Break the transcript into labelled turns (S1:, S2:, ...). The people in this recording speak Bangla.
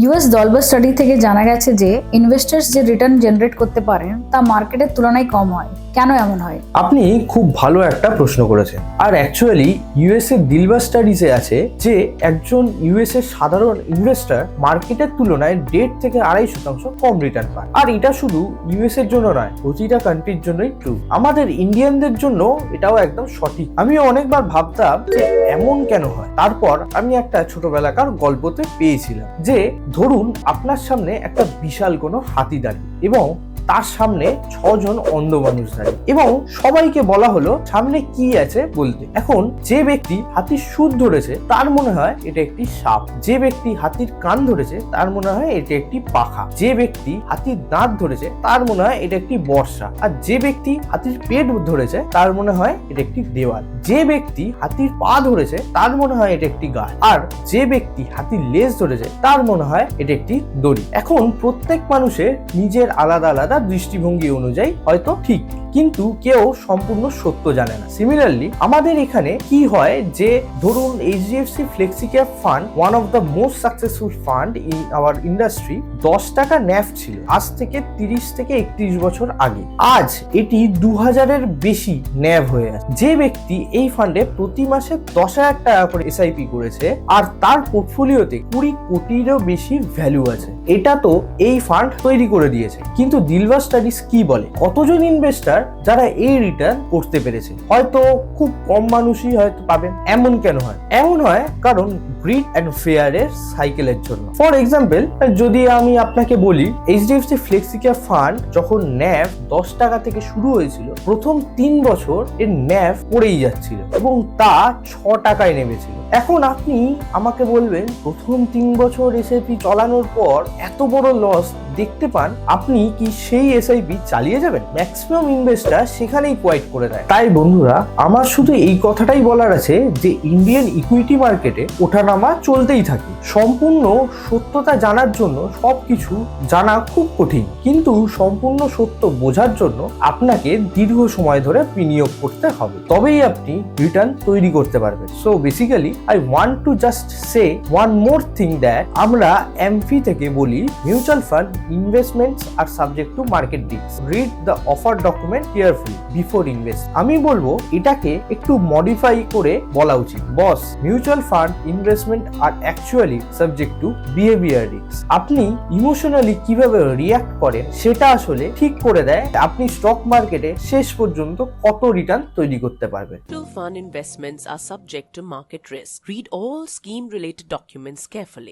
S1: ইউএস দলবল স্টাডি থেকে জানা গেছে যে ইনভেস্টার্স যে রিটার্ন জেনারেট করতে পারেন তা মার্কেটের তুলনায় কম হয়। কেন এমন হয়?
S2: আপনি খুব ভালো একটা প্রশ্ন করেছেন। আর অ্যাকচুয়ালি ইউএস এর দিলবার স্টাডিজে আছে যে একজন ইউএস এর সাধারণ ইনভেস্টর মার্কেটের তুলনায় 1.5 থেকে 2.5% কম রিটার্ন পায়। আর এটা শুধু ইউএস এর জন্য নয়, প্রতিটা কান্ট্রির জন্যই ট্রু। আমাদের ইন্ডিয়ানদের জন্য এটাও একদম সঠিক। আমি অনেকবার ভাবতাম যে এমন কেন হয়। তারপর আমি একটা ছোটবেলাকার গল্পতে পেয়েছিলাম যে ধরুন আপনার সামনে একটা বিশাল কোনো হাতি দাঁড়িয়ে এবং তার সামনে 6 জন অন্ধ মানুষ দাঁড়িয়ে এবং সবাইকে বলা হলো সামনে কি আছে বলতে। এখন যে ব্যক্তি হাতির সুর ধরেছে তার মনে হয় এটা একটি সাপ, যে ব্যক্তি হাতির কান ধরেছে তার মনে হয় এটা একটি পাখা, যে ব্যক্তি হাতির দাঁত ধরেছে তার মনে হয় এটা একটি বর্ষা, আর যে ব্যক্তি হাতির পেট ধরেছে তার মনে হয় এটা একটি দেওয়াল, যে ব্যক্তি হাতির পা ধরেছে তার মনে হয় এটা একটি গাছ, আর যে ব্যক্তি হাতির লেজ ধরেছে তার মনে হয় এটা একটি দড়ি। এখন প্রত্যেক মানুষের নিজের আলাদা আলাদা দৃষ্টিভঙ্গি অনুযায়ী হয়তো ঠিক, কিন্তু কেউ সম্পূর্ণ সত্য জানে না। সিমিলারলি আমাদের এখানে কি হয় যে ধরুন HDFC flexicap fund, one of the most successful fund in our industry, 10 টাকা ন্যাফ ছিল আজ থেকে 30 থেকে 31 বছর আগে। আজ এটি 2000-এর বেশি ন্যাভ হয়ে আছে। যে ব্যক্তি এই ফান্ডে প্রতি মাসে 10,000 টাকা করে এসআইপি করেছে আর তার পোর্টফোলিওতে 20 কোটিরও বেশি ভ্যালু আছে, এটা তো এই ফান্ড তৈরি করে দিয়েছে। কিন্তু দিলবার স্টাডিজ কি বলে? কতজন ইনভেস্টার যারা এই রিটার্ন করতে পেরেছে? হয়তো খুব কম মানুষই হয়তো পাবেন। এমন কেন হয়? এমন হয় কারণ গ্রিড এন্ড ফেয়ার এর সাইকেলের জন্য। ফর এক্সাম্পল, যদি আমি আপনাকে বলি এইচডিএফসি ফ্লেক্সিক্যাপ ফান্ড যখন ন্যাভ 10 টাকা থেকে শুরু হয়েছিল, প্রথম 3 বছর এর ন্যাভ পড়েই যাচ্ছিল এবং তা 6 টাকায় নেমেছিল। এখন আপনি আমাকে বলবেন প্রথম 3 বছর এসআইপি চালানোর পর এত বড় লস দেখতে পান, আপনি কি সেই এসআইপি চালিয়ে যাবেন? ম্যাক্সিমাম ইনভেস্টর সেখানেই কোয়াইট করে দেয়। তাই বন্ধুরা, আমার শুধু এই কথাটাই বলার আছে যে ইন্ডিয়ান ইকুইটি মার্কেটে ওঠানামা চলতেই থাকে। সম্পূর্ণ সত্যতা জানার জন্য সবকিছু জানা খুব কঠিন, কিন্তু সম্পূর্ণ সত্য বোঝার জন্য আপনাকে দীর্ঘ সময় ধরে বিনিয়োগ করতে হবে, তবেই আপনি রিটার্ন তৈরি করতে পারবেন। So basically I want to just say one more thing that আমরা এমফি থেকে বলি mutual fund investments are subject to market risk, read the offer document carefully before invest. আমি বলবো এটাকে একটু মডিফাই করে বলা উচিত, boss mutual fund investment are actually subject to behaviour risk. আপনি ইমোশনালি কিভাবে রিঅ্যাক্ট করেন সেটা আসলে ঠিক করে দেয় আপনি স্টক মার্কেটে শেষ পর্যন্ত কত রিটার্ন তৈরি করতে পারবেন।
S3: Mutual fund investments are subject to market risk. Read all scheme-related documents carefully.